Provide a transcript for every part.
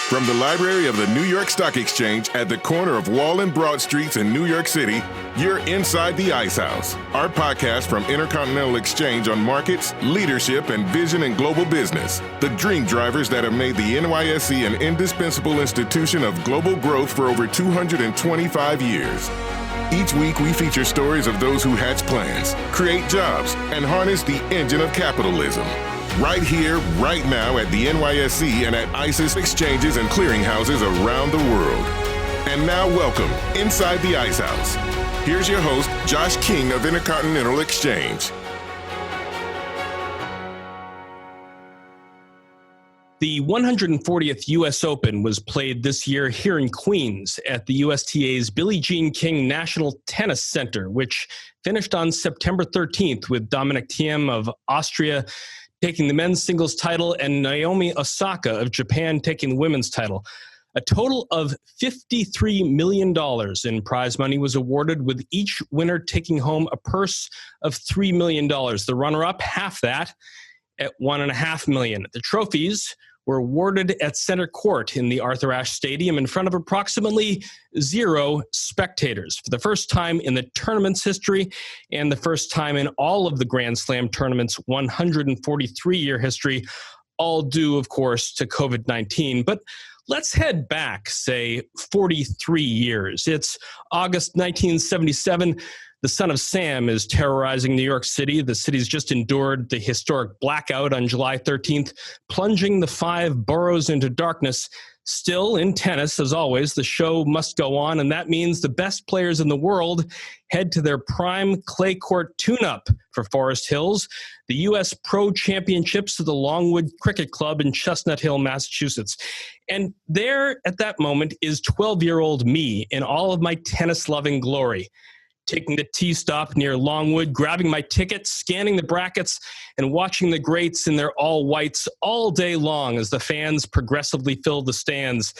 From the library of the New York Stock Exchange at the corner of Wall and Broad Streets in New York City, you're inside the Ice House, our podcast from Intercontinental Exchange on markets, leadership, and vision in global business. The dream drivers that have made the NYSE an indispensable institution of global growth for over 225 years. Each week, we feature stories of those who hatch plans, create jobs, and harness the engine of capitalism. Right here, right now at the NYSE and at ICE's exchanges and clearinghouses around the world. And now welcome inside the Ice House. Here's your host, Josh King of Intercontinental Exchange. The 140th U.S. Open was played this year here in Queens at the USTA's Billie Jean King National Tennis Center, which finished on September 13th with Dominic Thiem of Austria taking the men's singles title and Naomi Osaka of Japan taking the women's title. A total of $53 million in prize money was awarded, with each winner taking home a purse of $3 million. The runner-up, half that, at $1.5 million. The trophies were awarded at center court in the Arthur Ashe Stadium in front of approximately 0 spectators for the first time in the tournament's history and the first time in all of the Grand Slam tournament's 143-year history, all due, of course, to COVID-19. But let's head back, say, 43 years. It's August 1977. The son of Sam is terrorizing New York City. The city's just endured the historic blackout on July 13th, plunging the 5 boroughs into darkness. Still, in tennis, as always, the show must go on, and that means the best players in the world head to their prime clay court tune-up for Forest Hills, the U.S. Pro Championships of the Longwood Cricket Club in Chestnut Hill, Massachusetts. And there, at that moment, is 12-year-old me in all of my tennis-loving glory, taking the tee stop near Longwood, grabbing my ticket, scanning the brackets, and watching the greats in their all-whites all day long as the fans progressively filled the stands.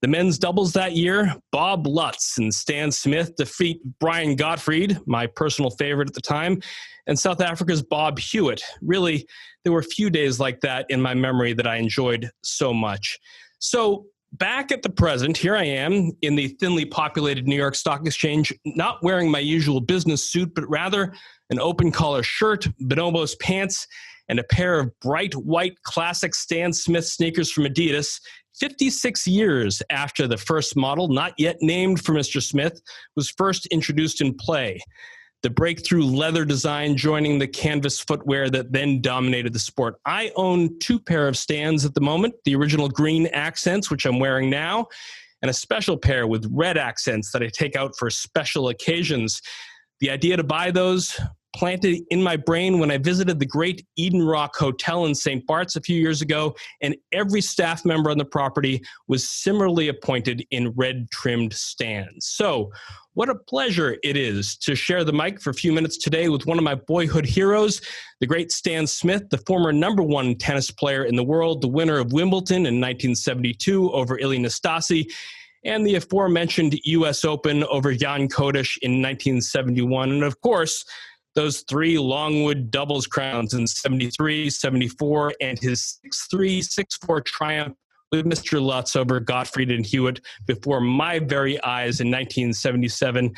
The men's doubles that year, Bob Lutz and Stan Smith defeat Brian Gottfried, my personal favorite at the time, and South Africa's Bob Hewitt. Really, there were few days like that in my memory that I enjoyed so much. So, back at the present, here I am in the thinly populated New York Stock Exchange, not wearing my usual business suit, but rather an open collar shirt, bonobos pants, and a pair of bright white classic Stan Smith sneakers from Adidas, 56 years after the first model, not yet named for Mr. Smith, was first introduced in play. The breakthrough leather design joining the canvas footwear that then dominated the sport. I own 2 pair of Stans at the moment, the original green accents, which I'm wearing now, and a special pair with red accents that I take out for special occasions. The idea to buy those planted in my brain when I visited the great Eden Rock Hotel in St. Bart's a few years ago, and every staff member on the property was similarly appointed in red-trimmed stands. So, what a pleasure it is to share the mic for a few minutes today with one of my boyhood heroes, the great Stan Smith, the former #1 tennis player in the world, the winner of Wimbledon in 1972 over Ilie Nastase, and the aforementioned U.S. Open over Jan Kodesh in 1971. And of course, those 3 Longwood doubles crowns in 73, 74, and his 6-3, 6-4 triumph with Mr. Lutz over Gottfried and Hewitt before my very eyes in 1977.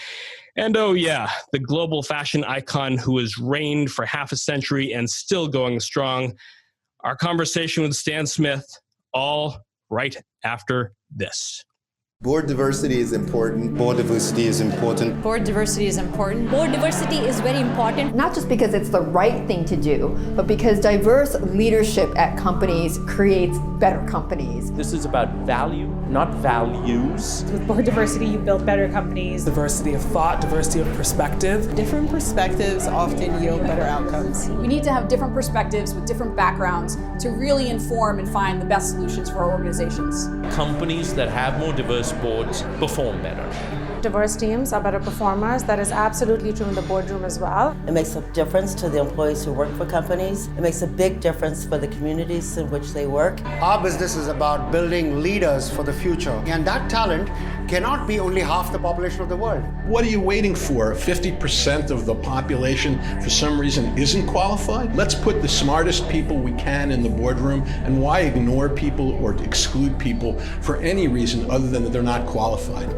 And oh yeah, the global fashion icon who has reigned for half a century and still going strong. Our conversation with Stan Smith, all right after this. Board diversity is important. Board diversity is important. Board diversity is important. Board diversity is very important. Not just because it's the right thing to do, but because diverse leadership at companies creates better companies. This is about value, not values. With board diversity, you build better companies. Diversity of thought, diversity of perspective. Different perspectives often yield better outcomes. We need to have different perspectives with different backgrounds to really inform and find the best solutions for our organizations. Companies that have more diverse boards perform better. Diverse teams are better performers. That is absolutely true in the boardroom as well. It makes a difference to the employees who work for companies. It makes a big difference for the communities in which they work. Our business is about building leaders for the future, and that talent cannot be only half the population of the world. What are you waiting for? 50% of the population, for some reason, isn't qualified? Let's put the smartest people we can in the boardroom, and why ignore people or exclude people for any reason other than that they're not qualified?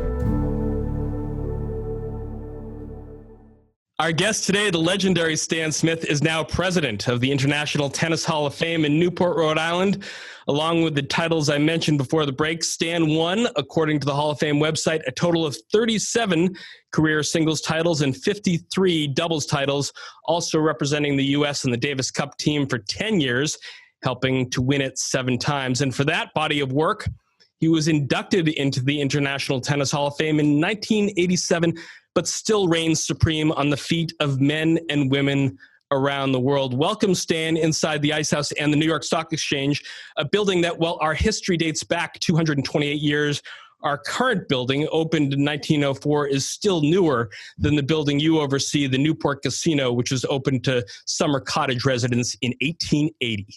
Our guest today, the legendary Stan Smith, is now president of the International Tennis Hall of Fame in Newport, Rhode Island. Along with the titles I mentioned before the break, Stan won, according to the Hall of Fame website, a total of 37 career singles titles and 53 doubles titles, also representing the U.S. and the Davis Cup team for 10 years, helping to win it 7 times. And for that body of work, he was inducted into the International Tennis Hall of Fame in 1987, but still reigns supreme on the feet of men and women around the world. Welcome, Stan, inside the Ice House and the New York Stock Exchange, a building that, well, our history dates back 228 years. Our current building, opened in 1904, is still newer than the building you oversee, the Newport Casino, which was opened to summer cottage residents in 1880.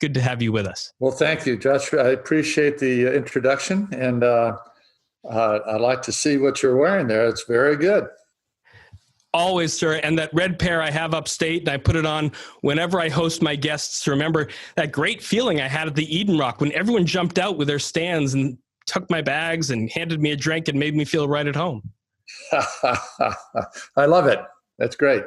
Good to have you with us. Well, thank you, Josh. I appreciate the introduction, and I'd like to see what you're wearing there. It's very good. Always, sir. And that red pair I have upstate, and I put it on whenever I host my guests to remember that great feeling I had at the Eden Rock when everyone jumped out with their stands and took my bags and handed me a drink and made me feel right at home. I love it. That's great.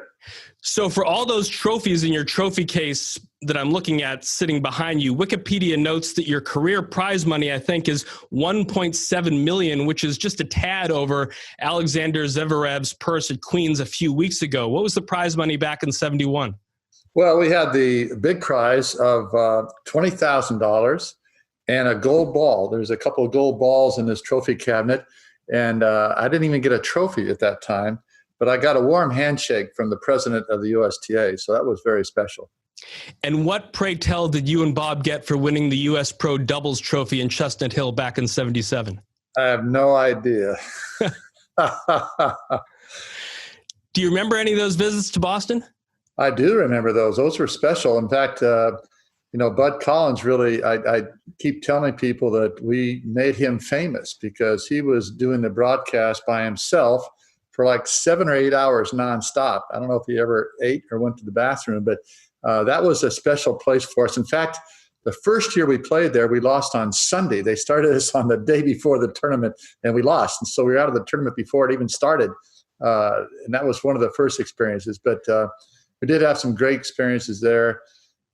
So for all those trophies in your trophy case that I'm looking at sitting behind you, Wikipedia notes that your career prize money, I think, is $1.7 million, which is just a tad over Alexander Zverev's purse at Queens a few weeks ago. What was the prize money back in '71? Well, we had the big prize of $20,000 and a gold ball. There's a couple of gold balls in this trophy cabinet, and I didn't even get a trophy at that time. But I got a warm handshake from the president of the USTA, so that was very special. And what, pray tell, did you and Bob get for winning the U.S. Pro Doubles Trophy in Chestnut Hill back in '77? I have no idea. Do you remember any of those visits to Boston? I do remember those. Those were special. In fact, Bud Collins really, I keep telling people that we made him famous because he was doing the broadcast by himself for like 7 or 8 hours nonstop. I don't know if he ever ate or went to the bathroom, but that was a special place for us. In fact, the first year we played there, we lost on Sunday. They started us on the day before the tournament, and we lost. And so we were out of the tournament before it even started. And that was one of the first experiences. But we did have some great experiences there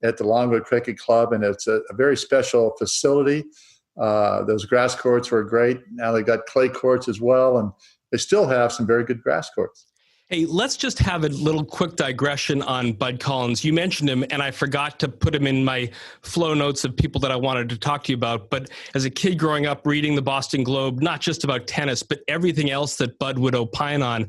at the Longwood Cricket Club, and it's a very special facility. Those grass courts were great. Now they got clay courts as well, and they still have some very good grass courts. Hey, let's just have a little quick digression on Bud Collins. You mentioned him, and I forgot to put him in my flow notes of people that I wanted to talk to you about. But as a kid growing up, reading the Boston Globe, not just about tennis, but everything else that Bud would opine on.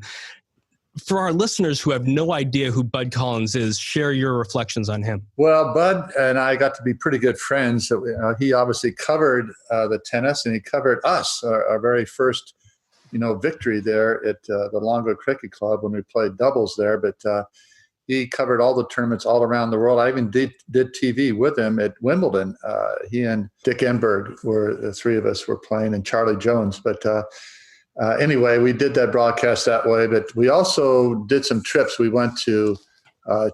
For our listeners who have no idea who Bud Collins is, share your reflections on him. Well, Bud and I got to be pretty good friends. So, he obviously covered the tennis, and he covered us, our very first victory there at the Longwood Cricket Club when we played doubles there. But he covered all the tournaments all around the world. I even did TV with him at Wimbledon. He and Dick Enberg were the three of us were playing, and Charlie Jones. But anyway, we did that broadcast that way. But we also did some trips. We went to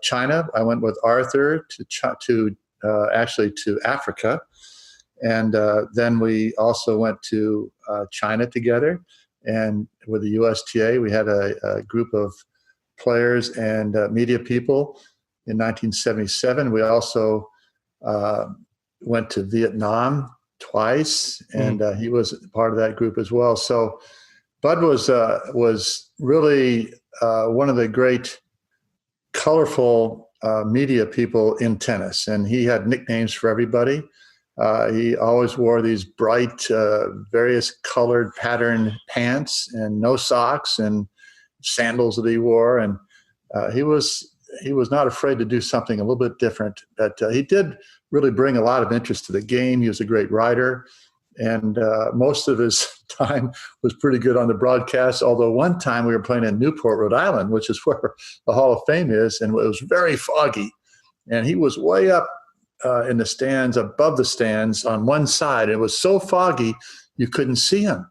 China. I went with Arthur to Africa. And then we also went to China together. And with the USTA, we had a group of players and media people in 1977. We also went to Vietnam twice, and he was part of that group as well. So Bud was really one of the great, colorful media people in tennis, and he had nicknames for everybody. He always wore these bright, various colored pattern pants and no socks and sandals that he wore. And he was not afraid to do something a little bit different. But he did really bring a lot of interest to the game. He was a great writer. And most of his time was pretty good on the broadcast. Although one time we were playing in Newport, Rhode Island, which is where the Hall of Fame is, and it was very foggy. And he was way up in the stands, above the stands on one side. It was so foggy, you couldn't see him.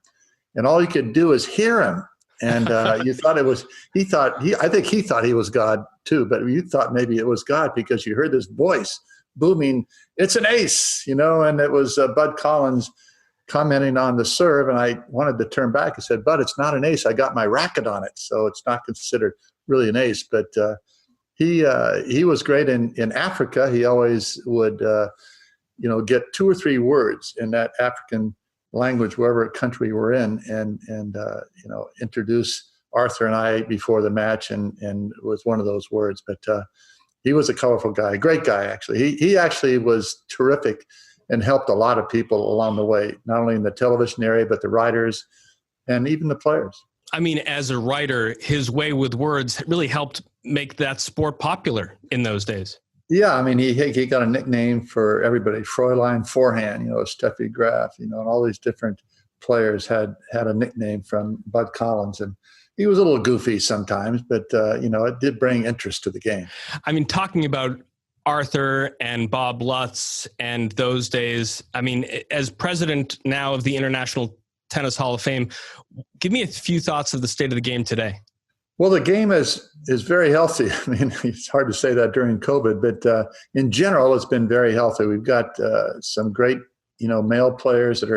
and all you could do is hear him. And you thought it was, I think he thought he was God too, but you thought maybe it was God because you heard this voice booming, "It's an ace," and it was Bud Collins commenting on the serve. And I wanted to turn back and said, "Bud, it's not an ace. I got my racket on it. So it's not considered really an ace." But he was great in Africa. He always would, get 2 or 3 words in that African language, wherever country we're in, and introduce Arthur and I before the match, and it was one of those words. But he was a colorful guy, great guy, actually. He actually was terrific and helped a lot of people along the way, not only in the television area, but the writers and even the players. I mean, as a writer, his way with words really helped make that sport popular in those days. Yeah, I mean, he got a nickname for everybody. Fräulein Forehand, Steffi Graf, and all these different players had a nickname from Bud Collins. And he was a little goofy sometimes, but, it did bring interest to the game. I mean, talking about Arthur and Bob Lutz and those days, I mean, as president now of the International Tennis Hall of Fame, give me a few thoughts of the state of the game today. Well, the game is very healthy. I mean, it's hard to say that during COVID, but in general, it's been very healthy. We've got some great, male players that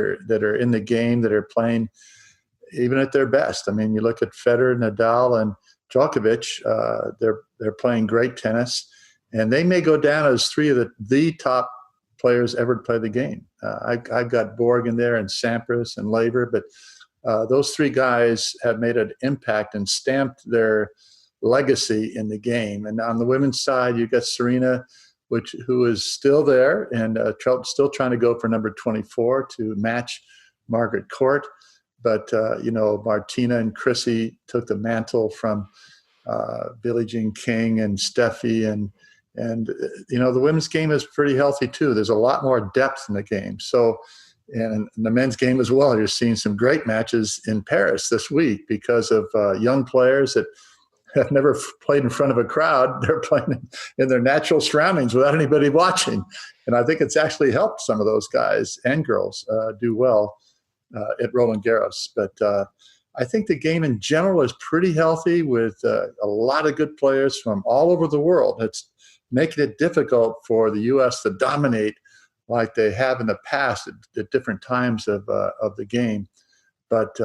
are in the game, that are playing even at their best. I mean, you look at Federer, Nadal, and Djokovic. They're playing great tennis, and they may go down as 3 of the top players ever to play the game. I've got Borg in there, and Sampras, and Laver, but those 3 guys have made an impact and stamped their legacy in the game. And on the women's side, you've got Serena, who is still there and still trying to go for number 24 to match Margaret Court. But, Martina and Chrissy took the mantle from Billie Jean King and Steffi. And the women's game is pretty healthy, too. There's a lot more depth in the game. So, and in the men's game as well, you're seeing some great matches in Paris this week because of young players that have never played in front of a crowd. They're playing in their natural surroundings without anybody watching. And I think it's actually helped some of those guys and girls do well at Roland Garros. But I think the game in general is pretty healthy with a lot of good players from all over the world. It's making it difficult for the U.S. to dominate like they have in the past at different times of the game. But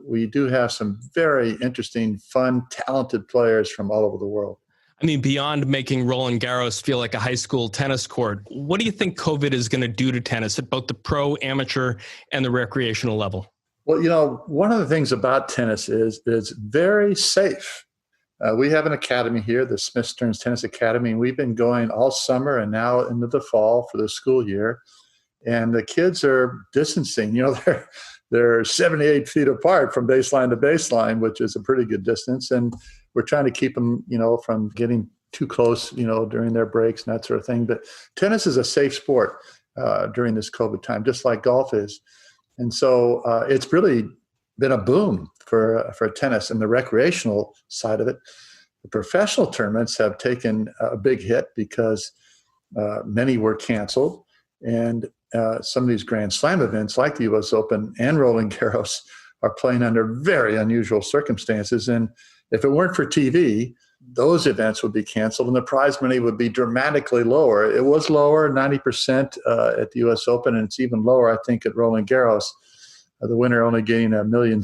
we do have some very interesting, fun, talented players from all over the world. I mean, beyond making Roland Garros feel like a high school tennis court, what do you think COVID is going to do to tennis at both the pro, amateur, and the recreational level? Well, one of the things about tennis is it's very safe. We have an academy here, the Smith Stearns Tennis Academy, and we've been going all summer and now into the fall for the school year. And the kids are distancing. They're 78 feet apart from baseline to baseline, which is a pretty good distance. And we're trying to keep them, from getting too close, during their breaks and that sort of thing. But tennis is a safe sport during this COVID time, just like golf is. And so it's really been a boom for tennis and the recreational side of it. The professional tournaments have taken a big hit because many were canceled, and some of these Grand Slam events like the U.S. Open and Roland Garros are playing under very unusual circumstances. And if it weren't for TV, those events would be canceled and the prize money would be dramatically lower. It was lower, 90% at the U.S. Open, and it's even lower, I think, at Roland Garros. The winner only getting €1.6 million.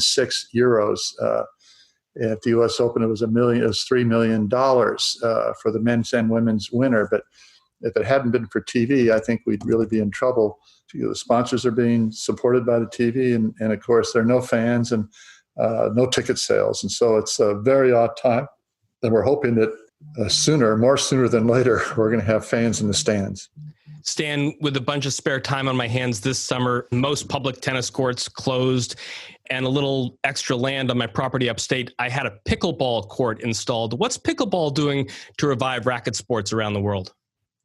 At the U.S. Open, it was $3 million for the men's and women's winner. But if it hadn't been for TV, I think we'd really be in trouble. The sponsors are being supported by the TV, and of course, there are no fans and no ticket sales. And so it's a very odd time. And we're hoping that more sooner than later, we're going to have fans in the stands. Stan, with a bunch of spare time on my hands this summer, most public tennis courts closed, and a little extra land on my property upstate, I had a pickleball court installed. What's pickleball doing to revive racket sports around the world?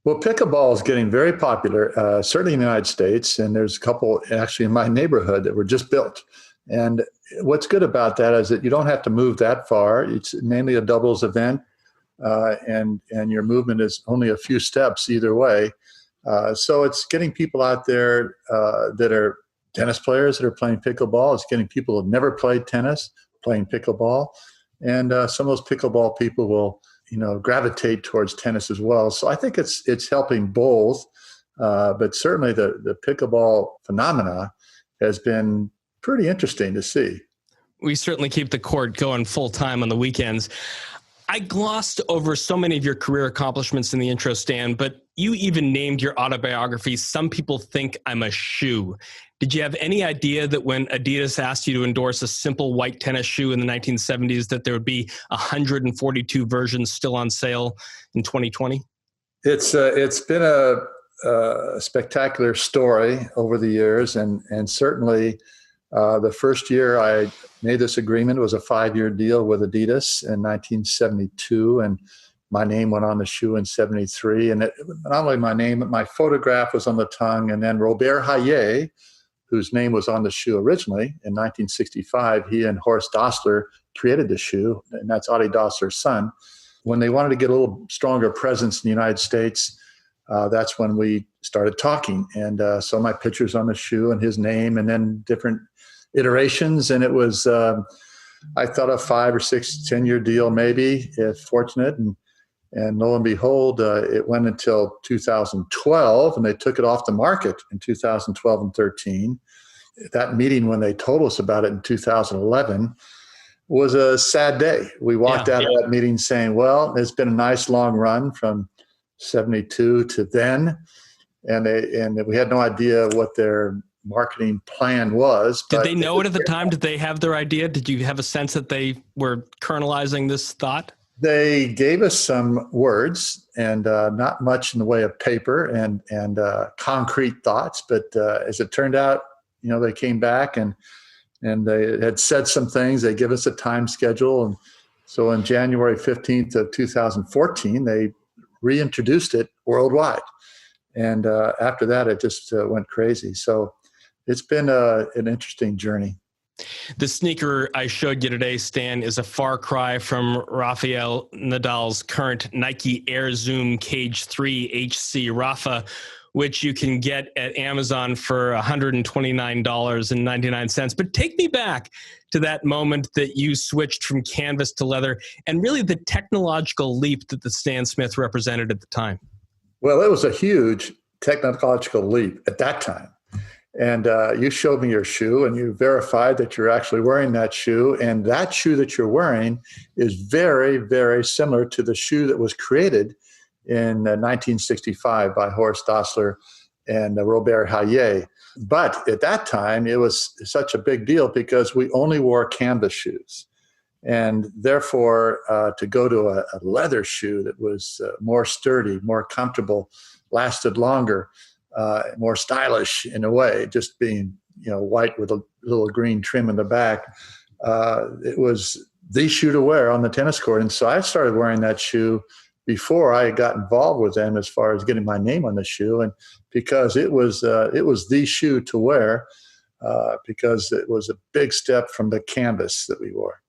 Well, pickleball is getting very popular, certainly in the United States, and there's a couple actually in my neighborhood that were just built. And what's good about that is that you don't have to move that far. It's mainly a doubles event, and your movement is only a few steps either way. So it's getting people out there that are tennis players that are playing pickleball. It's getting people who've never played tennis playing pickleball. And some of those pickleball people will, gravitate towards tennis as well. So I think it's helping both. But certainly the pickleball phenomena has been pretty interesting to see. We certainly keep the court going full time on the weekends. I glossed over so many of your career accomplishments in the intro, Stan, but you even named your autobiography, Some People Think I'm a Shoe. Did you have any idea that when Adidas asked you to endorse a simple white tennis shoe in the 1970s, that there would be 142 versions still on sale in 2020? It's been a spectacular story over the years, and certainly the first year I made this agreement was a 5-year deal with Adidas in 1972, and my name went on the shoe in 73. And not only my name, but my photograph was on the tongue. And then Robert Hayet, whose name was on the shoe originally in 1965, he and Horst Dassler created the shoe, and that's Adi Dassler's son. When they wanted to get a little stronger presence in the United States, that's when we started talking. And so my picture's on the shoe and his name, and then different iterations. And it was, I thought, a 5 or 6, 10-year deal, maybe, if fortunate. And lo and behold, it went until 2012, and they took it off the market in 2012 and 13. That meeting, when they told us about it in 2011, was a sad day. We walked out of that meeting saying, well, it's been a nice long run from 72 to then. And we had no idea what their marketing plan was. Did they know it at the time? Did they have their idea? Did you have a sense that they were kernelizing this thought? They gave us some words and not much in the way of paper and concrete thoughts. But as it turned out, they came back and they had said some things. They give us a time schedule. And so on January 15th of 2014, they reintroduced it worldwide. And after that, it just went crazy. So it's been an interesting journey. The sneaker I showed you today, Stan, is a far cry from Rafael Nadal's current Nike Air Zoom Cage 3 HC Rafa, which you can get at Amazon for $129.99. But take me back to that moment that you switched from canvas to leather, and really the technological leap that the Stan Smith represented at the time. Well, it was a huge technological leap at that time. And you showed me your shoe, and you verified that you're actually wearing that shoe. And that shoe that you're wearing is very, very similar to the shoe that was created in 1965 by Horst Dassler and Robert Hayet. But at that time, it was such a big deal because we only wore canvas shoes. And therefore, to go to a leather shoe that was more sturdy, more comfortable, lasted longer, more stylish in a way, just being white with a little green trim in the back. It was the shoe to wear on the tennis court. And so I started wearing that shoe before I got involved with them as far as getting my name on the shoe. And because it was the shoe to wear, because it was a big step from the canvas that we wore.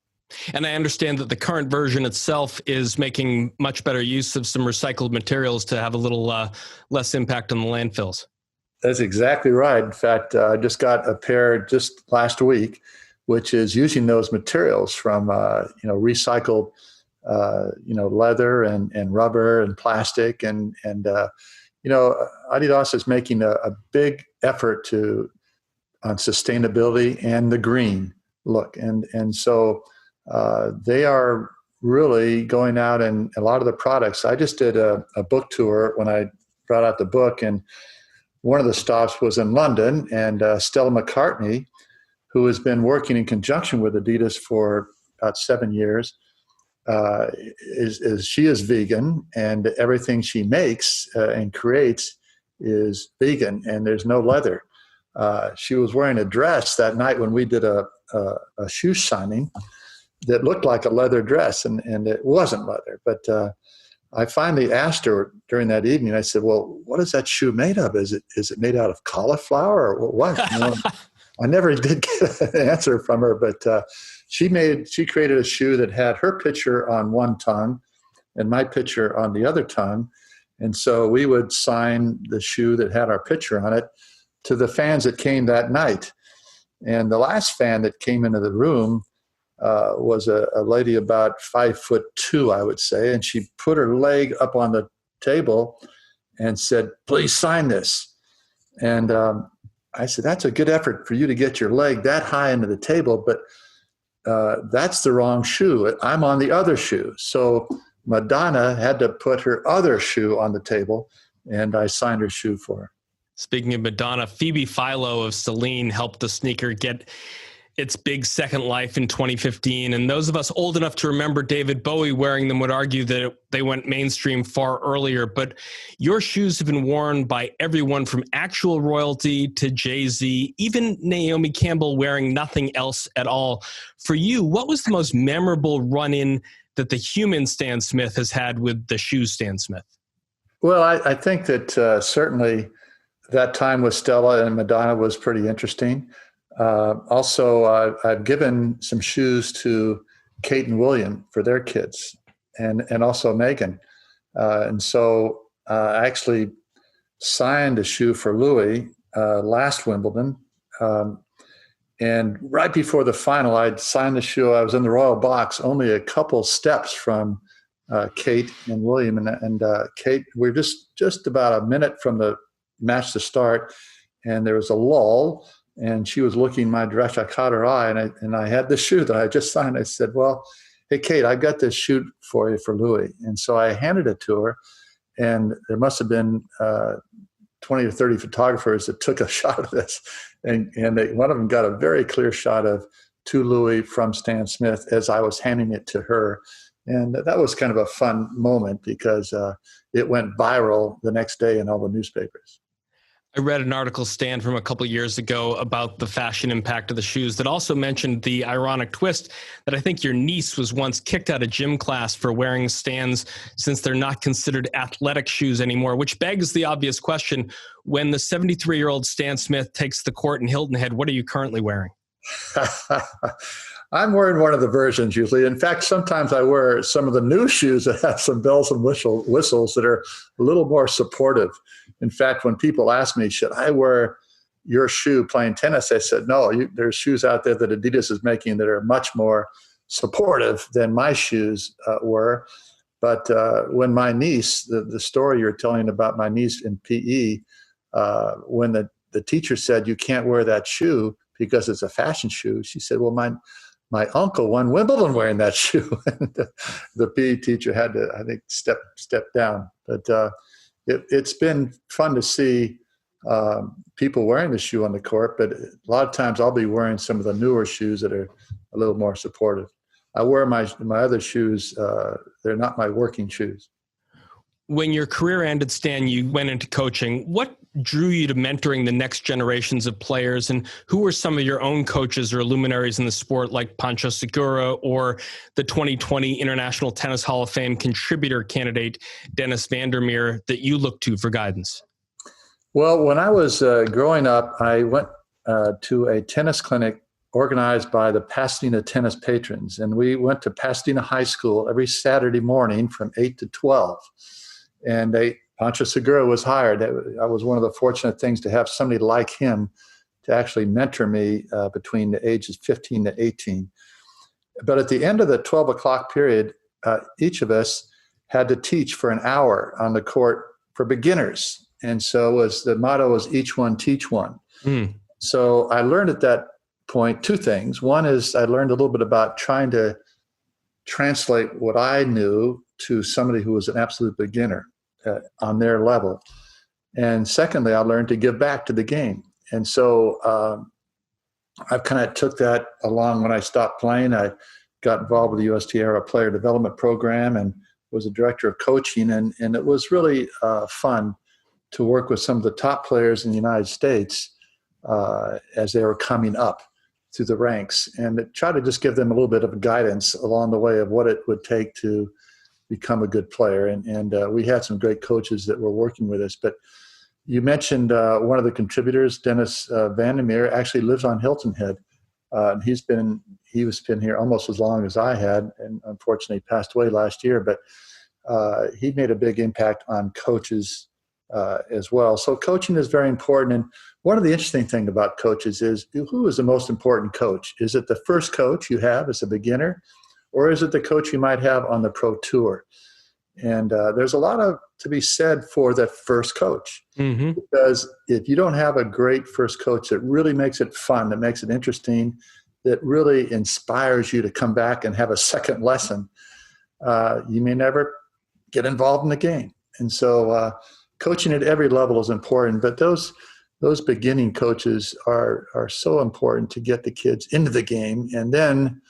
And I understand that the current version itself is making much better use of some recycled materials to have a little less impact on the landfills. That's exactly right. In fact, I just got a pair just last week, which is using those materials from recycled leather and rubber and plastic and Adidas is making a big effort on sustainability and the green look, and so. They are really going out, and a lot of the products. I just did a book tour when I brought out the book, and one of the stops was in London, and Stella McCartney, who has been working in conjunction with Adidas for about 7 years, she is vegan, and everything she makes and creates is vegan, and there's no leather. She was wearing a dress that night when we did a shoe signing that looked like a leather dress, and it wasn't leather. But I finally asked her during that evening, I said, well, what is that shoe made of? Is it made out of cauliflower or what? I never did get an answer from her, but she created a shoe that had her picture on one tongue and my picture on the other tongue. And so we would sign the shoe that had our picture on it to the fans that came that night. And the last fan that came into the room was a lady about 5'2", I would say, and she put her leg up on the table and said, "Please sign this." And I said, "That's a good effort for you to get your leg that high into the table, but that's the wrong shoe. I'm on the other shoe." So Madonna had to put her other shoe on the table, and I signed her shoe for her. Speaking of Madonna, Phoebe Philo of Celine helped the sneaker get its big second life in 2015. And those of us old enough to remember David Bowie wearing them would argue that they went mainstream far earlier. But your shoes have been worn by everyone from actual royalty to Jay-Z, even Naomi Campbell wearing nothing else at all. For you, what was the most memorable run-in that the human Stan Smith has had with the shoe Stan Smith? Well, I think that certainly that time with Stella and Madonna was pretty interesting. Also, I've given some shoes to Kate and William for their kids, and also Megan. And so I actually signed a shoe for Louis last Wimbledon. And right before the final, I'd signed the shoe. I was in the royal box, only a couple steps from Kate and William. And Kate, we were just about a minute from the match to start, and there was a lull. And she was looking my direction. I caught her eye, and I had the shoe that I just signed. I said, "Well, hey, Kate, I've got this shoe for you for Louis." And so I handed it to her, and there must have been 20 or 30 photographers that took a shot of this. And one of them got a very clear shot of to Louis from Stan Smith as I was handing it to her. And that was kind of a fun moment because it went viral the next day in all the newspapers. I read an article, Stan, from a couple of years ago about the fashion impact of the shoes that also mentioned the ironic twist that I think your niece was once kicked out of gym class for wearing Stans since they're not considered athletic shoes anymore, which begs the obvious question, when the 73-year-old Stan Smith takes the court in Hilton Head, what are you currently wearing? I'm wearing one of the versions usually. In fact, sometimes I wear some of the new shoes that have some bells and whistles that are a little more supportive. In fact, when people ask me, should I wear your shoe playing tennis? I said, no, there's shoes out there that Adidas is making that are much more supportive than my shoes were. But when my niece, the story you're telling about my niece in PE, when the teacher said, you can't wear that shoe because it's a fashion shoe, she said, well, my uncle won Wimbledon wearing that shoe. And the PE teacher had to, I think, step down. But it's been fun to see people wearing the shoe on the court, but a lot of times I'll be wearing some of the newer shoes that are a little more supportive. I wear my other shoes. They're not my working shoes. When your career ended, Stan, you went into coaching. What drew you to mentoring the next generations of players, and who were some of your own coaches or luminaries in the sport like Pancho Segura or the 2020 International Tennis Hall of Fame contributor candidate Dennis Vandermeer that you looked to for guidance? Well, when I was growing up, I went to a tennis clinic organized by the Pasadena Tennis Patrons, and we went to Pasadena High School every Saturday morning from 8 to 12. And Pancho Segura was hired. That was one of the fortunate things to have somebody like him to actually mentor me between the ages 15 to 18. But at the end of the 12 o'clock period, each of us had to teach for an hour on the court for beginners. And so the motto was each one teach one. So I learned at that point two things. One is I learned a little bit about trying to translate what I knew to somebody who was an absolute beginner on their level. And secondly, I learned to give back to the game. And so I kind of took that along when I stopped playing. I got involved with the USTA Player Development Program and was a director of coaching. And it was really fun to work with some of the top players in the United States as they were coming up through the ranks, and try to just give them a little bit of guidance along the way of what it would take to become a good player. And we had some great coaches that were working with us. But you mentioned one of the contributors, Dennis Vandermeer, actually lives on Hilton Head. He's been here almost as long as I had, and unfortunately passed away last year. But he made a big impact on coaches as well. So coaching is very important. And one of the interesting things about coaches is who is the most important coach? Is it the first coach you have as a beginner, or is it the coach you might have on the pro tour? And there's a lot to be said for that first coach. Mm-hmm. Because if you don't have a great first coach that really makes it fun, that makes it interesting, that really inspires you to come back and have a second lesson, you may never get involved in the game. And so coaching at every level is important, but those beginning coaches are so important to get the kids into the game. And then,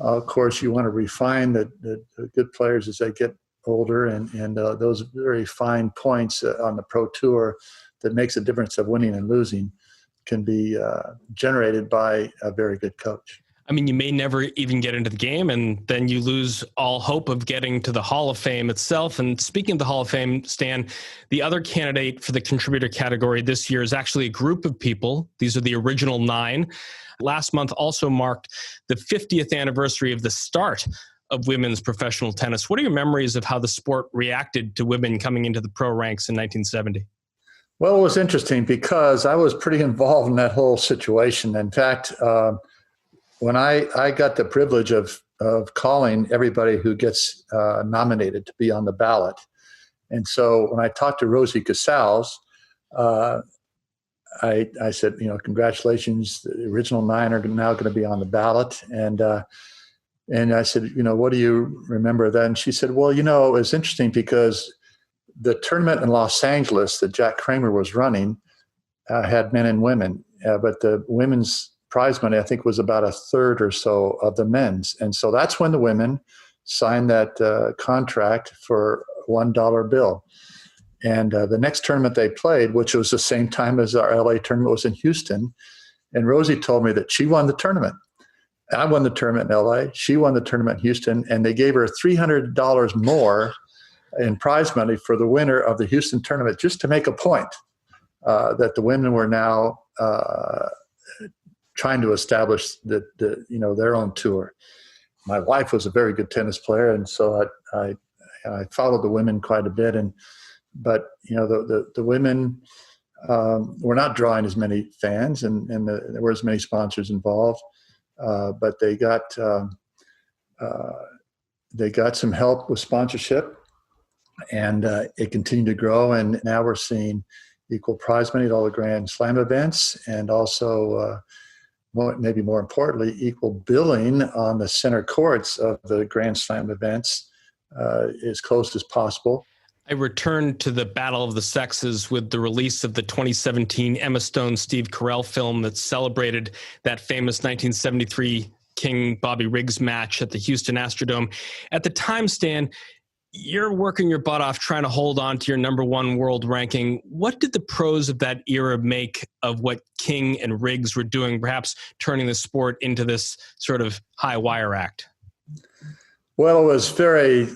of course, you want to refine the good players as they get older, and those very fine points on the pro tour that makes a difference of winning and losing can be generated by a very good coach. I mean, you may never even get into the game, and then you lose all hope of getting to the Hall of Fame itself. And speaking of the Hall of Fame, Stan, the other candidate for the contributor category this year is actually a group of people. These are the original 9. Last month also marked the 50th anniversary of the start of women's professional tennis. What are your memories of how the sport reacted to women coming into the pro ranks in 1970? Well, it was interesting because I was pretty involved in that whole situation. In fact, when I got the privilege of calling everybody who gets nominated to be on the ballot. And so when I talked to Rosie Casals, I said, congratulations, the original 9 are now going to be on the ballot. And I said, what do you remember then? She said, well, it's interesting because the tournament in Los Angeles that Jack Kramer was running had men and women, but the women's prize money, I think, was about a third or so of the men's. And so that's when the women signed that contract for $1 bill. And the next tournament they played, which was the same time as our LA tournament, was in Houston. And Rosie told me that she won the tournament. I won the tournament in LA. She won the tournament in Houston. And they gave her $300 more in prize money for the winner of the Houston tournament, just to make a point that the women were now trying to establish their own tour. My wife was a very good tennis player, and so I followed the women quite a bit. But the women were not drawing as many fans, and there were as many sponsors involved. But they got some help with sponsorship, and it continued to grow. And now we're seeing equal prize money at all the Grand Slam events, and also maybe more importantly, equal billing on the center courts of the Grand Slam events as close as possible. I returned to the Battle of the Sexes with the release of the 2017 Emma Stone-Steve Carell film that celebrated that famous 1973 King-Bobby Riggs match at the Houston Astrodome. At the time, Stan, you're working your butt off trying to hold on to your number 1 world ranking. What did the pros of that era make of what King and Riggs were doing, perhaps turning the sport into this sort of high wire act? Well, it was very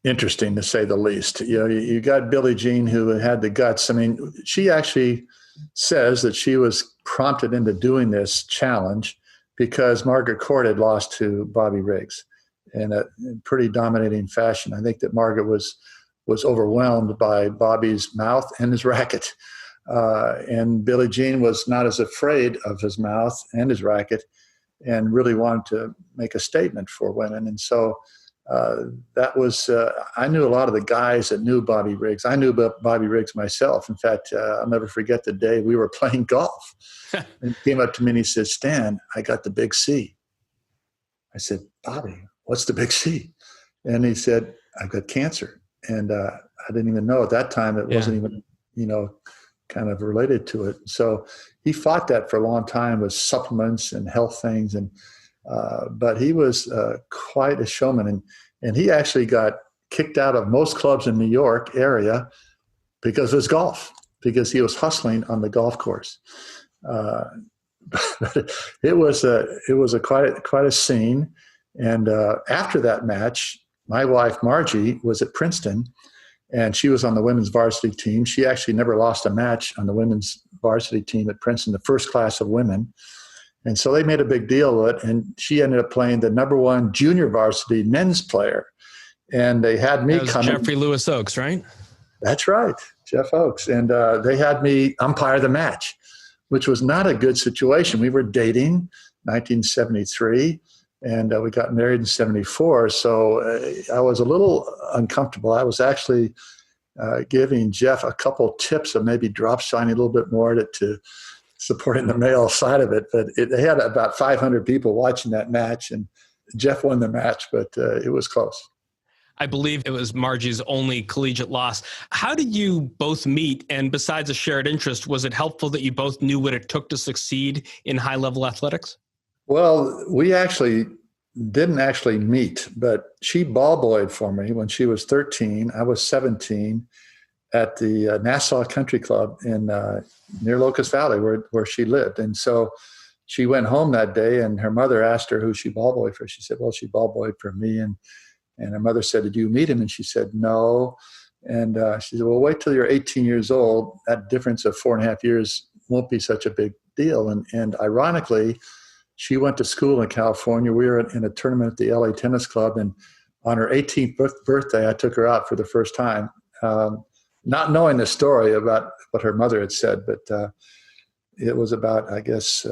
interesting, to say the least. You got Billie Jean, who had the guts. I mean, she actually says that she was prompted into doing this challenge because Margaret Court had lost to Bobby Riggs in a pretty dominating fashion. I think that Margaret was overwhelmed by Bobby's mouth and his racket. And Billie Jean was not as afraid of his mouth and his racket, and really wanted to make a statement for women. And so that was, I knew a lot of the guys that knew Bobby Riggs. I knew about Bobby Riggs myself. In fact, I'll never forget the day we were playing golf. And he came up to me and he said, Stan, I got the big C. I said, Bobby, what's the big C? And he said, I've got cancer. And I didn't even know at that time it wasn't even, kind of related to it. So he fought that for a long time with supplements and health things. And but he was quite a showman, and he actually got kicked out of most clubs in New York area because of his golf, because he was hustling on the golf course. It was quite a scene. And after that match, my wife Margie was at Princeton, and she was on the women's varsity team. She actually never lost a match on the women's varsity team at Princeton, the first class of women. And so they made a big deal of it, and she ended up playing the number 1 junior varsity men's player. And they had me come. Jeffrey Lewis Oaks, right? That's right, Jeff Oaks. And they had me umpire the match. which was not a good situation. We were dating 1973, and we got married in 74. So I was a little uncomfortable. I was actually giving Jeff a couple tips of maybe drop shotting a little bit more to supporting the male side of it. But they had about 500 people watching that match, and Jeff won the match, but it was close. I believe it was Margie's only collegiate loss. How did you both meet? And besides a shared interest, was it helpful that you both knew what it took to succeed in high-level athletics? Well, we actually didn't actually meet, but she ball boyed for me when she was 13. I was 17 at the Nassau Country Club in near Locust Valley where she lived. And so she went home that day, and her mother asked her who she ball boyed for. She said, well, she ball boyed for me. And her mother said, did you meet him? And she said, no. And she said, well, wait till you're 18 years old. That difference of 4.5 years won't be such a big deal. And ironically, she went to school in California. We were in a tournament at the LA Tennis Club, and on her 18th birthday, I took her out for the first time, not knowing the story about what her mother had said, but it was about, I guess,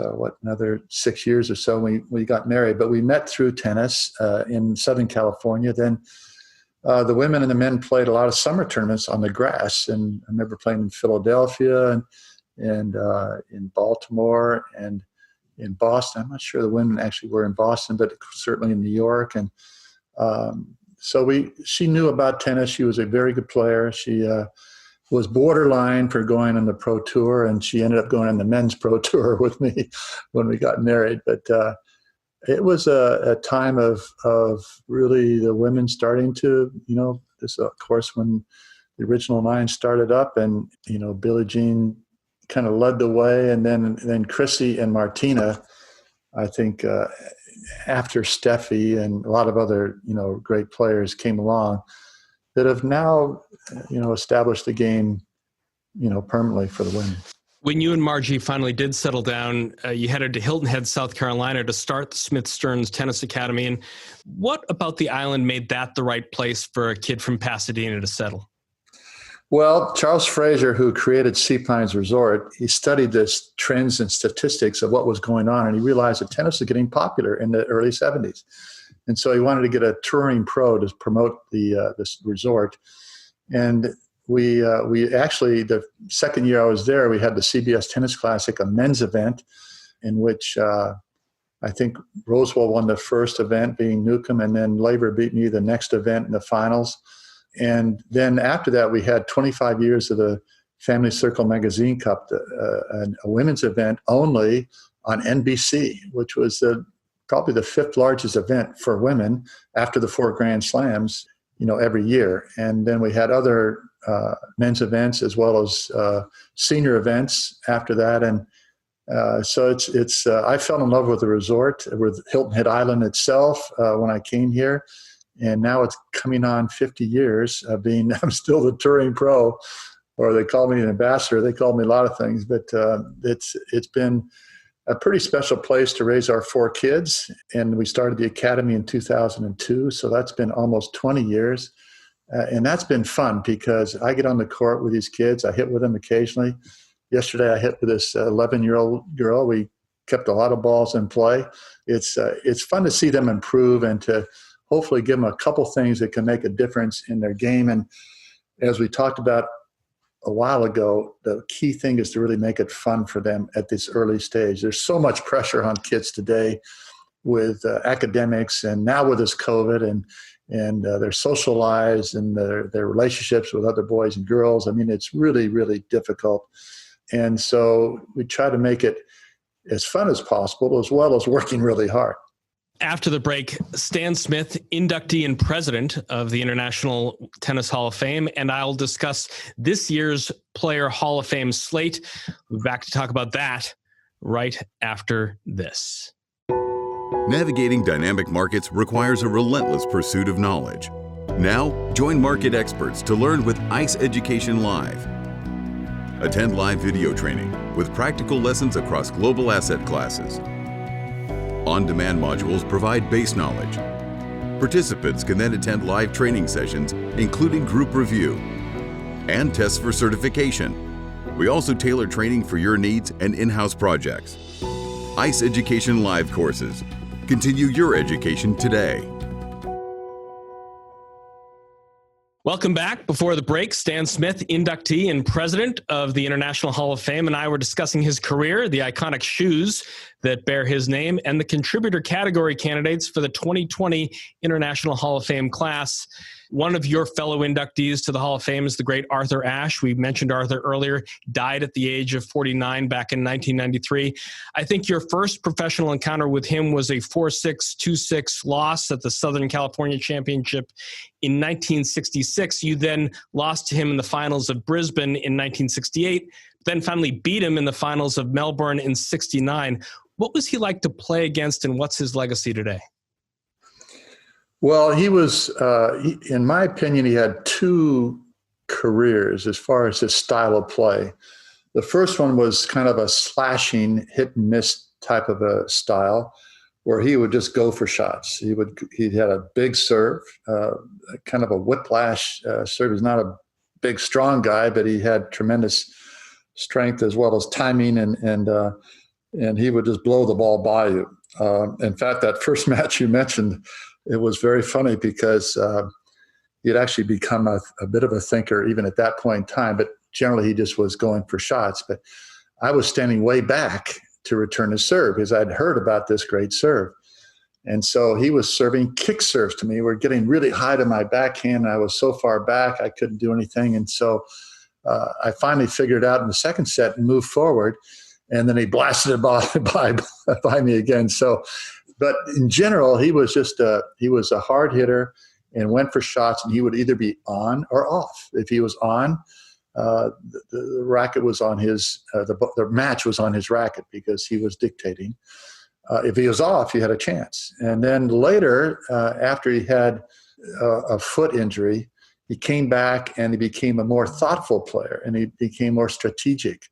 another 6 years or so we got married. But we met through tennis in Southern California. Then the women and the men played a lot of summer tournaments on the grass. And I remember playing in Philadelphia and in Baltimore and in Boston. I'm not sure the women actually were in Boston, but certainly in New York. And so she knew about tennis. She was a very good player. She was borderline for going on the pro tour, and she ended up going on the men's pro tour with me when we got married. But it was a time of really the women starting to, this of course when the original 9 started up, and Billie Jean kind of led the way, and then Chrissy and Martina, I think after Steffi and a lot of other great players came along that have now established the game permanently for the women. When you and Margie finally did settle down, you headed to Hilton Head, South Carolina to start the Smith Stearns Tennis Academy. And what about the island made that the right place for a kid from Pasadena to settle? Well, Charles Fraser, who created Sea Pines Resort, he studied this trends and statistics of what was going on, and he realized that tennis was getting popular in the early 70s. And so he wanted to get a touring pro to promote this resort. And we actually, the second year I was there, we had the CBS Tennis Classic, a men's event, in which I think Rosewell won the first event, being Newcomb, and then Laver beat me the next event in the finals. And then after that, we had 25 years of the Family Circle Magazine Cup, a women's event only on NBC, which was probably the 5th largest event for women after the 4 Grand Slams, every year. And then we had other men's events as well as senior events after that. And so it's I fell in love with the resort, with Hilton Head Island itself when I came here. And now it's coming on 50 years of I'm still the touring pro, or they call me an ambassador. They call me a lot of things, but it's been a pretty special place to raise our 4 kids. And we started the academy in 2002. So that's been almost 20 years. And that's been fun because I get on the court with these kids. I hit with them occasionally. Yesterday I hit with this 11-year-old girl. We kept a lot of balls in play. It's fun to see them improve and to hopefully give them a couple things that can make a difference in their game. And as we talked about a while ago, the key thing is to really make it fun for them at this early stage. There's so much pressure on kids today with academics, and now with this COVID and their social lives and their relationships with other boys and girls. I mean, it's really, really difficult. And so we try to make it as fun as possible, as well as working really hard. After the break, Stan Smith, inductee and president of the International Tennis Hall of Fame, and I'll discuss this year's Player Hall of Fame slate. We'll be back to talk about that right after this. Navigating dynamic markets requires a relentless pursuit of knowledge. Now, join market experts to learn with ICE Education Live. Attend live video training with practical lessons across global asset classes. On-demand modules provide base knowledge. Participants can then attend live training sessions, including group review and tests for certification. We also tailor training for your needs and in-house projects. ICE Education Live courses. Continue your education today. Welcome back. Before the break, Stan Smith, inductee and president of the International Hall of Fame, and I were discussing his career, the iconic shoes that bear his name, and the contributor category candidates for the 2020 International Hall of Fame class. One of your fellow inductees to the Hall of Fame is the great Arthur Ashe. We mentioned Arthur earlier, died at the age of 49 back in 1993. I think your first professional encounter with him was a 4-6, 2-6 loss at the Southern California Championship in 1966. You then lost to him in the finals of Brisbane in 1968, then finally beat him in the finals of Melbourne in 69. What was he like to play against, and what's his legacy today? Well, he was, in my opinion, he had two careers as far as his style of play. The first one was kind of a slashing, hit and miss type of a style, where he would just go for shots. He had a big serve, kind of a whiplash serve. He's not a big, strong guy, but he had tremendous strength as well as timing, and he would just blow the ball by you. In fact, that first match you mentioned, it was very funny because he had actually become a bit of a thinker even at that point in time, but generally he just was going for shots. But I was standing way back to return his serve because I'd heard about this great serve. And so he was serving kick serves to me. We're getting really high to my backhand. I was so far back, I couldn't do anything. And so I finally figured out in the second set and moved forward. And then he blasted it by me again. So, but in general, he was a hard hitter and went for shots, and he would either be on or off. If he was on, the racket was on his, the match was on his racket because he was dictating. If he was off, you had a chance. And then later, after he had a foot injury, he came back and he became a more thoughtful player, and he became more strategic.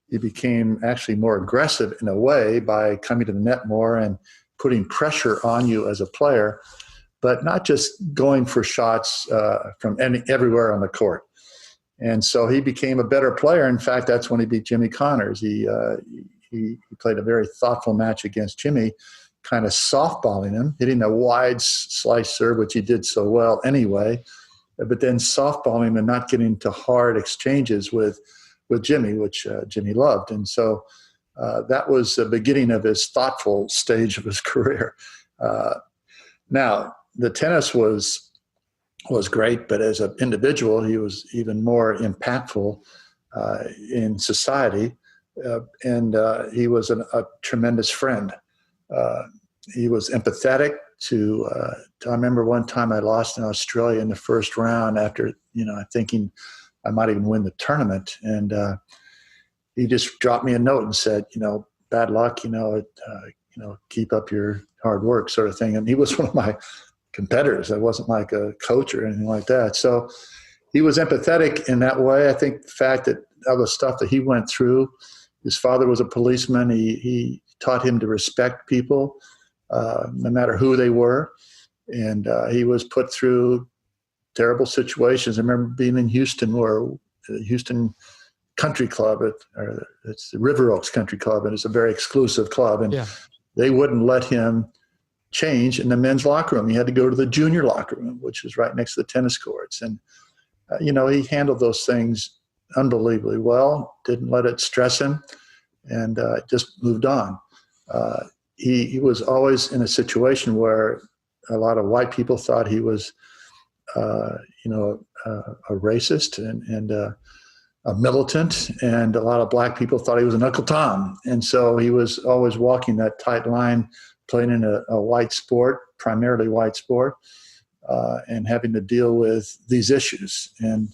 He became actually more aggressive in a way by coming to the net more and putting pressure on you as a player, but not just going for shots from everywhere on the court. And so he became a better player. In fact, that's when he beat Jimmy Connors. He played a very thoughtful match against Jimmy, kind of softballing him, hitting a wide slice serve, which he did so well anyway, but then softballing him and not getting into hard exchanges with Jimmy, which Jimmy loved. And so that was the beginning of his thoughtful stage of his career. Now, the tennis was great, but as an individual, he was even more impactful in society. And he was a tremendous friend. He was empathetic to I remember one time I lost in Australia in the first round after, thinking I might even win the tournament. And he just dropped me a note and said, bad luck, keep up your hard work sort of thing. And he was one of my competitors. I wasn't like a coach or anything like that. So he was empathetic in that way. I think the fact that all the stuff that he went through, his father was a policeman. He taught him to respect people, no matter who they were. And he was put through terrible situations. I remember being in Houston, where the Houston Country Club, it's the River Oaks Country Club, and it's a very exclusive club. And they wouldn't let him change in the men's locker room. He had to go to the junior locker room, which was right next to the tennis courts. And, he handled those things unbelievably well, didn't let it stress him, and just moved on. He was always in a situation where a lot of white people thought he was a racist and a militant, and a lot of black people thought he was an Uncle Tom. And so he was always walking that tight line, playing in a white sport, primarily white sport, and having to deal with these issues. And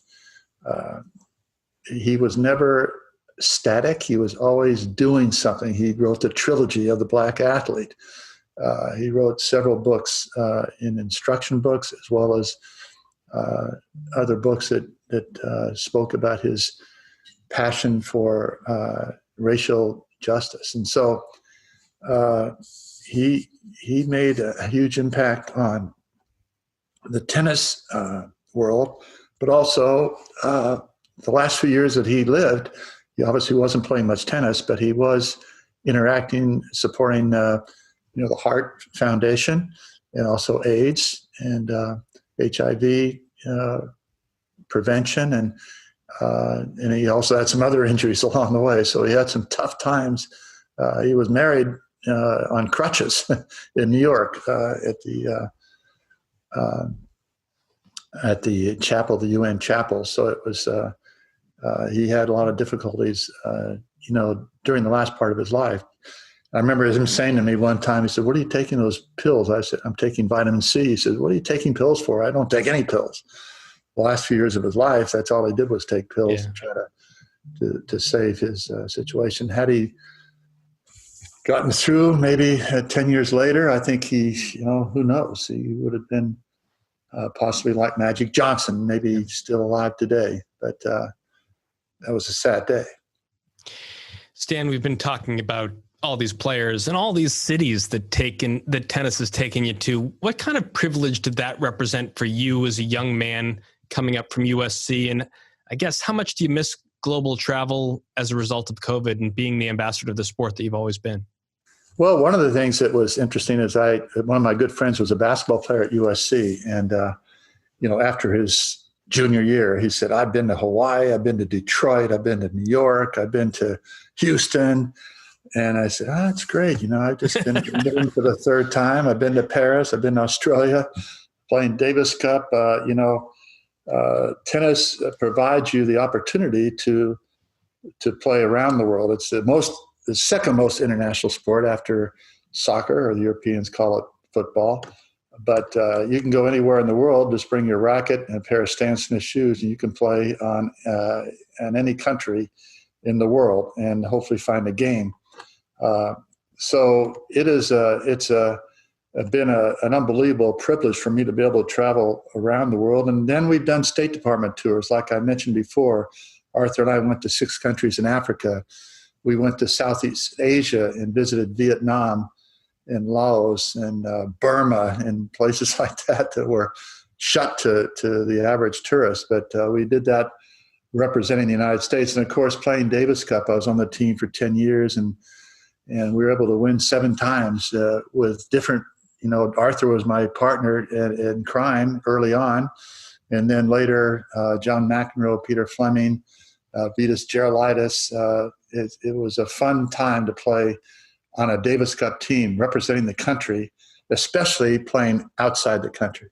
he was never static. He was always doing something. He wrote the trilogy of the Black Athlete. He wrote several books, in instruction books, as well as other books that spoke about his passion for racial justice. And so he made a huge impact on the tennis world, but also the last few years that he lived, He obviously wasn't playing much tennis, but he was interacting, supporting, the Heart Foundation, and also AIDS and HIV prevention, and he also had some other injuries along the way. So he had some tough times. He was married on crutches in New York at the chapel, the UN chapel. So it was he had a lot of difficulties, during the last part of his life. I remember him saying to me one time, he said, "What are you taking those pills?" I said, "I'm taking vitamin C." He said, "What are you taking pills for?" "I don't take any pills." The last few years of his life, that's all he did was take pills to try to save his situation. Had he gotten through maybe 10 years later, I think he, who knows? He would have been possibly like Magic Johnson, maybe still alive today. But that was a sad day. Stan, we've been talking about all these players and all these cities that tennis has taken you to. What kind of privilege did that represent for you as a young man coming up from USC? And I guess, how much do you miss global travel as a result of COVID and being the ambassador of the sport that you've always been? Well, one of the things that was interesting is one of my good friends was a basketball player at USC. And, after his junior year, he said, "I've been to Hawaii, I've been to Detroit, I've been to New York, I've been to Houston." And I said, "Oh, that's great. I've just been for the third time. I've been to Paris, I've been to Australia, playing Davis Cup." Tennis provides you the opportunity to play around the world. It's the second most international sport after soccer, or the Europeans call it football. But you can go anywhere in the world, just bring your racket and a pair of Stan Smith shoes, and you can play in any country in the world and hopefully find a game. So it's been an unbelievable privilege for me to be able to travel around the world. And then we've done State Department tours. Like I mentioned before, Arthur and I went to 6 countries in Africa. We went to Southeast Asia and visited Vietnam and Laos and Burma and places like that were shut to the average tourist. But we did that representing the United States. And of course, playing Davis Cup, I was on the team for 10 years and we were able to win 7 times with different, Arthur was my partner in crime early on. And then later, John McEnroe, Peter Fleming, Vitas Gerulaitis. It was a fun time to play on a Davis Cup team representing the country, especially playing outside the country.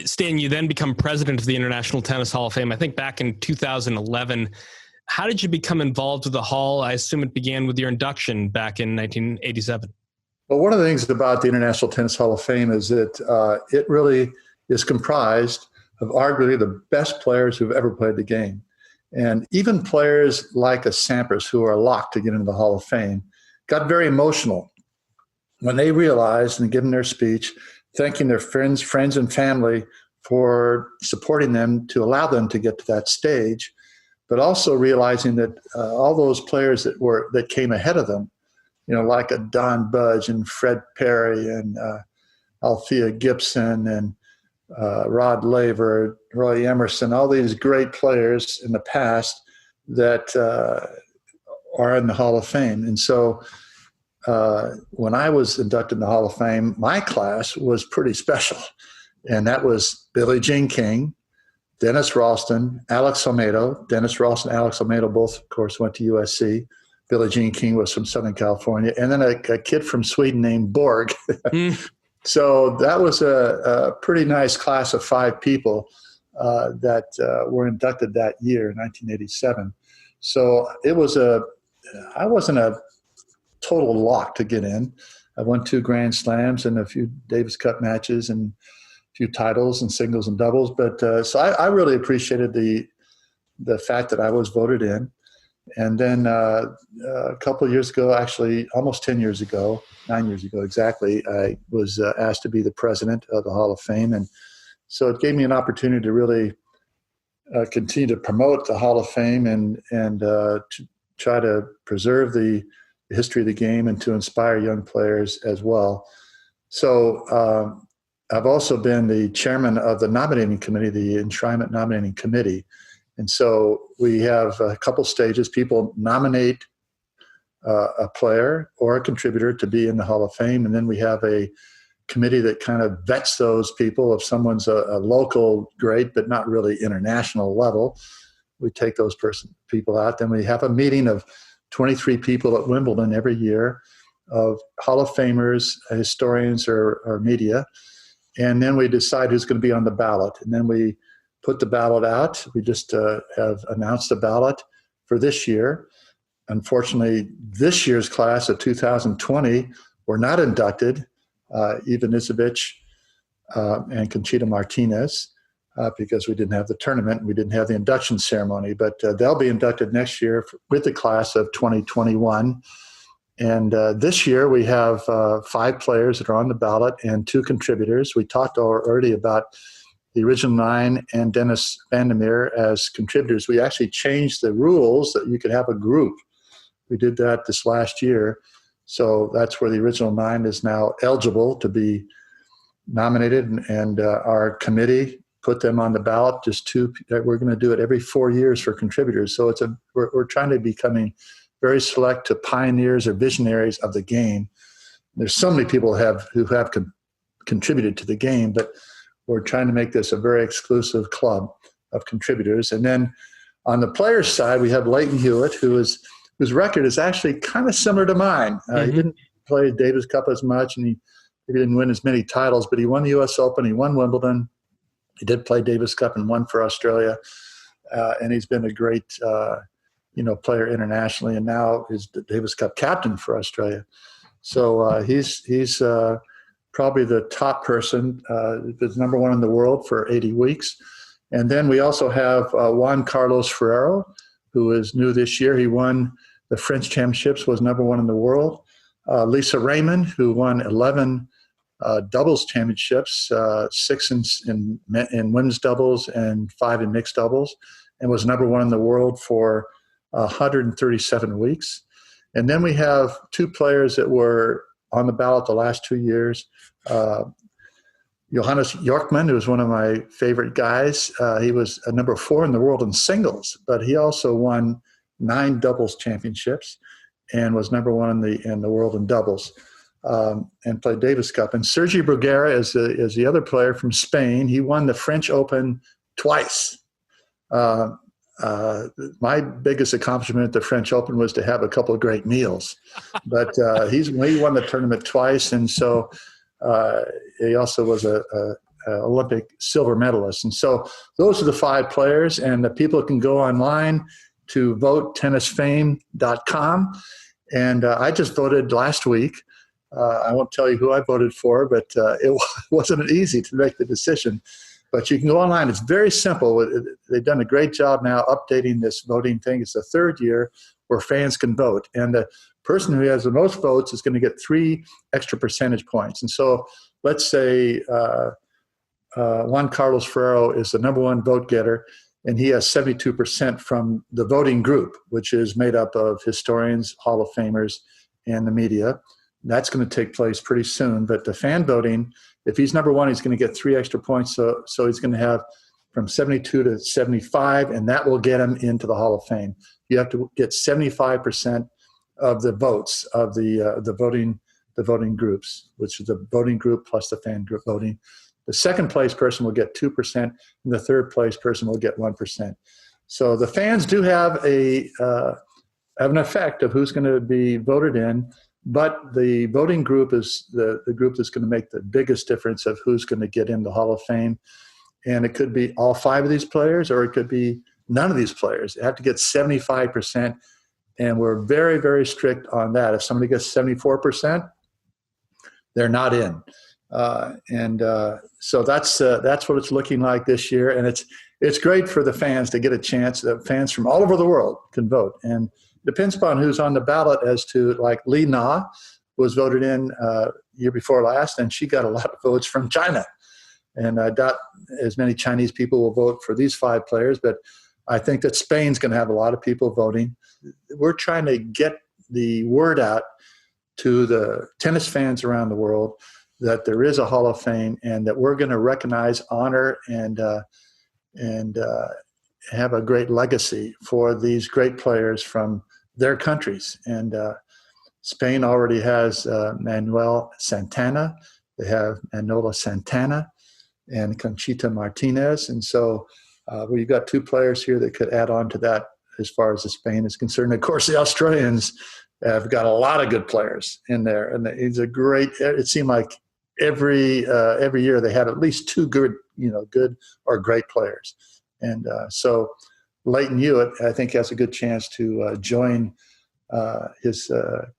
Stan, you then become president of the International Tennis Hall of Fame, I think back in 2011. How did you become involved with the Hall? I assume it began with your induction back in 1987. Well, one of the things about the International Tennis Hall of Fame is that it really is comprised of arguably the best players who've ever played the game. And even players like a Sampras, who are locked to get into the Hall of Fame, got very emotional when they realized and given their speech, thanking their friends and family for supporting them to allow them to get to that stage, but also realizing that all those players that came ahead of them, like a Don Budge and Fred Perry and Althea Gibson and Rod Laver, Roy Emerson, all these great players in the past that are in the Hall of Fame. And so when I was inducted in the Hall of Fame, my class was pretty special. And that was Billie Jean King, Dennis Ralston, Alex Olmedo. Dennis Ralston and Alex Olmedo both, of course, went to USC. Billie Jean King was from Southern California. And then a kid from Sweden named Borg. So that was a pretty nice class of 5 people that were inducted that year, 1987. So I wasn't a total lock to get in. I won 2 Grand Slams and a few Davis Cup matches and a few titles and singles and doubles. But so I really appreciated the fact that I was voted in. And then a couple of years ago, actually almost 10 years ago, 9 years ago exactly, I was asked to be the president of the Hall of Fame. And so it gave me an opportunity to really continue to promote the Hall of Fame and to try to preserve the history of the game and to inspire young players as well. So I've also been the chairman of the nominating committee, the Enshrinement Nominating Committee. And so we have a couple stages. People nominate a player or a contributor to be in the Hall of Fame, and then we have a committee that kind of vets those people. If someone's a local great but not really international level, we take those people out. Then we have a meeting of 23 people at Wimbledon every year of Hall of Famers, historians, or media. And then we decide who's going to be on the ballot. And then we put the ballot out. We just have announced the ballot for this year. Unfortunately, this year's class of 2020 were not inducted, Ivan Izovich and Conchita Martinez, because we didn't have the tournament. We didn't have the induction ceremony. But they'll be inducted next year with the class of 2021. And this year we have 5 players that are on the ballot and 2 contributors. We talked already about the original 9 and Dennis Vandermeer as contributors. We actually changed the rules that you could have a group. We did that this last year. So that's where the original 9 is now eligible to be nominated. And our committee put them on the ballot, just 2. We're going to do it every 4 years for contributors. So we're trying to becoming very select to pioneers or visionaries of the game. There's so many people who have contributed to the game, but we're trying to make this a very exclusive club of contributors. And then on the players' side, we have Leighton Hewitt, whose record is actually kind of similar to mine. He didn't play Davis Cup as much, and he didn't win as many titles, but he won the U.S. Open, he won Wimbledon, he did play Davis Cup and won for Australia, and he's been a great player internationally, and now is the Davis Cup captain for Australia. So he's probably the top person. He's number 1 in the world for 80 weeks. And then we also have Juan Carlos Ferrero, who is new this year. He won the French Championships, was number 1 in the world. Lisa Raymond, who won 11 doubles championships, 6 in women's doubles and 5 in mixed doubles, and was number 1 in the world for 137 weeks. And then we have 2 players that were on the ballot the last 2 years. Johannes Yorkman, who was one of my favorite guys. He was a number 4 in the world in singles, but he also won 9 doubles championships and was number 1 in the world in doubles, and played Davis Cup. And Sergi Bruguera is the other player from Spain. He won the French Open twice. My biggest accomplishment at the French Open was to have a couple of great meals, but he won the tournament twice, and so he also was a Olympic silver medalist. And so those are the 5 players, and the people can go online to votetennisfame.com. And I just voted last week. I won't tell you who I voted for, but it wasn't easy to make the decision. But you can go online. It's very simple. They've done a great job now updating this voting thing. It's the 3rd year where fans can vote. And the person who has the most votes is going to get 3 extra percentage points. And so let's say Juan Carlos Ferrero is the number 1 vote getter, and he has 72% from the voting group, which is made up of historians, Hall of Famers, and the media. That's going to take place pretty soon. But the fan voting, if he's number 1, he's going to get 3 extra points. So he's going to have from 72 to 75, and that will get him into the Hall of Fame. You have to get 75% of the votes of the voting groups, which is the voting group plus the fan group voting. The second place person will get 2%, and the third place person will get 1%. So the fans do have an effect of who's going to be voted in, but the voting group is the group that's going to make the biggest difference of who's going to get in the Hall of Fame. And it could be all 5 of these players, or it could be none of these players. They have to get 75%, and we're very, very strict on that. If somebody gets 74%, they're not in. So that's what it's looking like this year, and it's great for the fans to get a chance. That fans from all over the world can vote, and depends upon who's on the ballot as to, like, Li Na was voted in year before last, and she got a lot of votes from China. And I doubt as many Chinese people will vote for these 5 players, but I think that Spain's going to have a lot of people voting. We're trying to get the word out to the tennis fans around the world that there is a Hall of Fame, and that we're going to recognize, honor, and have a great legacy for these great players from their countries. And Spain already has Manuel Santana. They have Manola Santana and Conchita Martinez. And so we've got two players here that could add on to that as far as Spain is concerned. Of course, the Australians have got a lot of good players in there. And it's a great, it seemed like every year they had at least two good or great players. And so Leighton Hewitt, I think, has a good chance to join his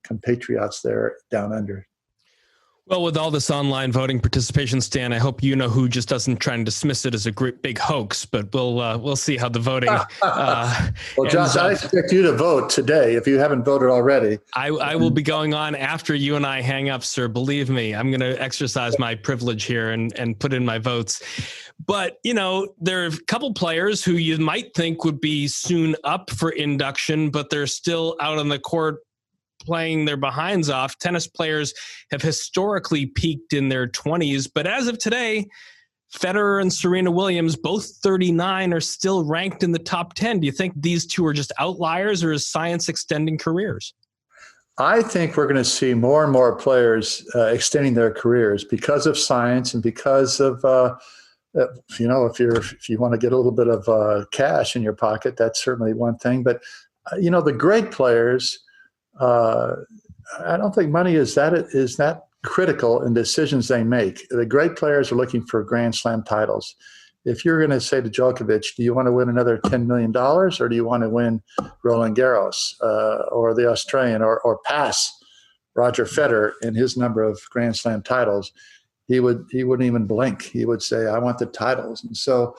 compatriots there down under. Well, with all this online voting participation, Stan, I hope you know who just doesn't try and dismiss it as a great big hoax, but we'll see how the voting. Well, Josh, I expect you to vote today if you haven't voted already. I will be going on after you and I hang up, sir. Believe me, I'm going to exercise my privilege here and put in my votes. But, there are a couple players who you might think would be soon up for induction, but they're still out on the court playing their behinds off. Tennis players have historically peaked in their 20s, but as of today, Federer and Serena Williams, both 39, are still ranked in the top 10. Do you think these two are just outliers, or is science extending careers? I think we're going to see more and more players extending their careers because of science and because of, if you want to get a little bit of cash in your pocket, that's certainly one thing. But, the great players, I don't think money is that critical in decisions they make. The great players are looking for Grand Slam titles. If you're going to say to Djokovic, do you want to win another $10 million, or do you want to win Roland Garros or the Australian or pass Roger Federer in his number of Grand Slam titles? He wouldn't even blink. He would say, I want the titles. And so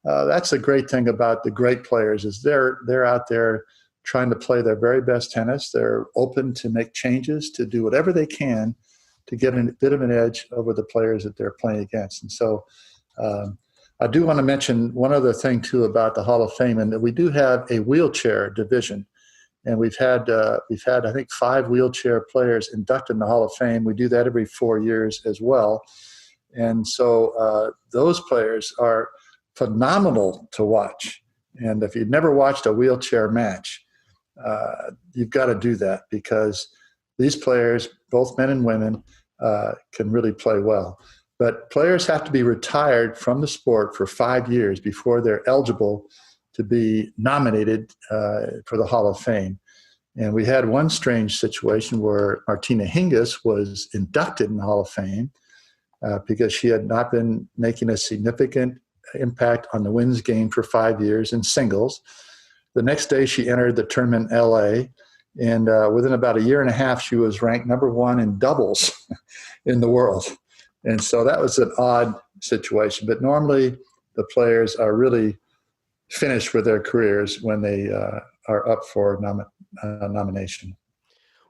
that's the great thing about the great players is they're out there trying to play their very best tennis. They're open to make changes, to do whatever they can to get a bit of an edge over the players that they're playing against. And so I do want to mention one other thing, too, about the Hall of Fame, and that we do have a wheelchair division. And we've had, I think, 5 wheelchair players inducted in the Hall of Fame. We do that every 4 years as well. And so those players are phenomenal to watch. And if you've never watched a wheelchair match, you've got to do that, because these players, both men and women, can really play well. But players have to be retired from the sport for 5 years before they're eligible to be nominated for the Hall of Fame. And we had one strange situation where Martina Hingis was inducted in the Hall of Fame because she had not been making a significant impact on the women's game for 5 years in singles. The next day she entered the tournament in LA, and within about a year and a half, she was ranked number 1 in doubles in the world. And so that was an odd situation. But normally the players are really finished with their careers when they are up for nomination.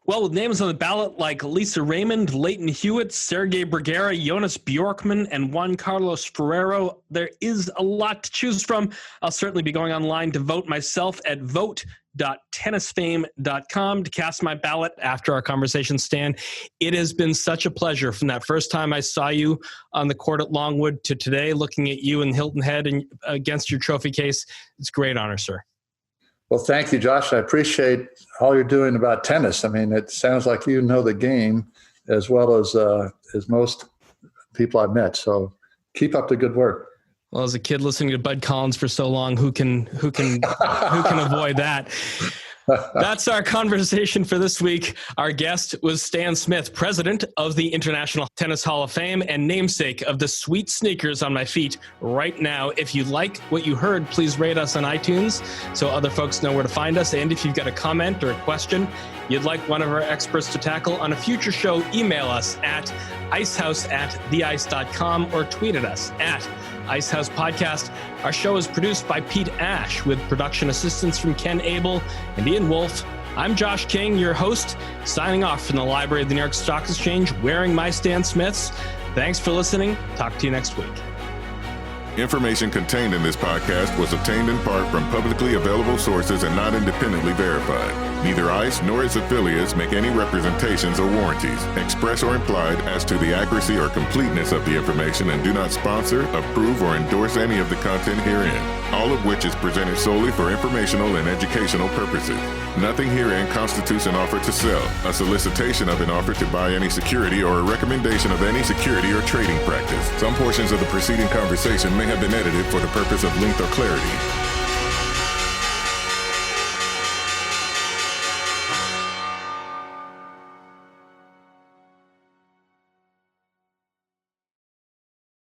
Well, with names on the ballot like Lisa Raymond, Leighton Hewitt, Sergei Bruguera, Jonas Bjorkman, and Juan Carlos Ferrero, there is a lot to choose from. I'll certainly be going online to vote myself at vote.tennisfame.com to cast my ballot after our conversation, Stan. It has been such a pleasure from that first time I saw you on the court at Longwood to today, looking at you in Hilton Head and against your trophy case. It's a great honor, sir. Well, thank you, Josh. I appreciate all you're doing about tennis. I mean, it sounds like you know the game as well as most people I've met. So keep up the good work. Well, as a kid listening to Bud Collins for so long, who can avoid that? That's our conversation for this week. Our guest was Stan Smith, president of the International Tennis Hall of Fame and namesake of the sweet sneakers on my feet right now. If you like what you heard, please rate us on iTunes so other folks know where to find us. And if you've got a comment or a question you'd like one of our experts to tackle on a future show, email us at icehouse@theice.com or tweet at us at Icehouse Podcast. Our show is produced by Pete Ashe with production assistance from Ken Abel and Ian Wolfe. I'm Josh King, your host, signing off from the Library of the New York Stock Exchange, wearing my Stan Smiths. Thanks for listening. Talk to you next week. Information contained in this podcast was obtained in part from publicly available sources and not independently verified. Neither ICE nor its affiliates make any representations or warranties, express or implied, as to the accuracy or completeness of the information and do not sponsor, approve, or endorse any of the content herein, all of which is presented solely for informational and educational purposes. Nothing herein constitutes an offer to sell, a solicitation of an offer to buy any security, or a recommendation of any security or trading practice. Some portions of the preceding conversation may have been edited for the purpose of length or clarity.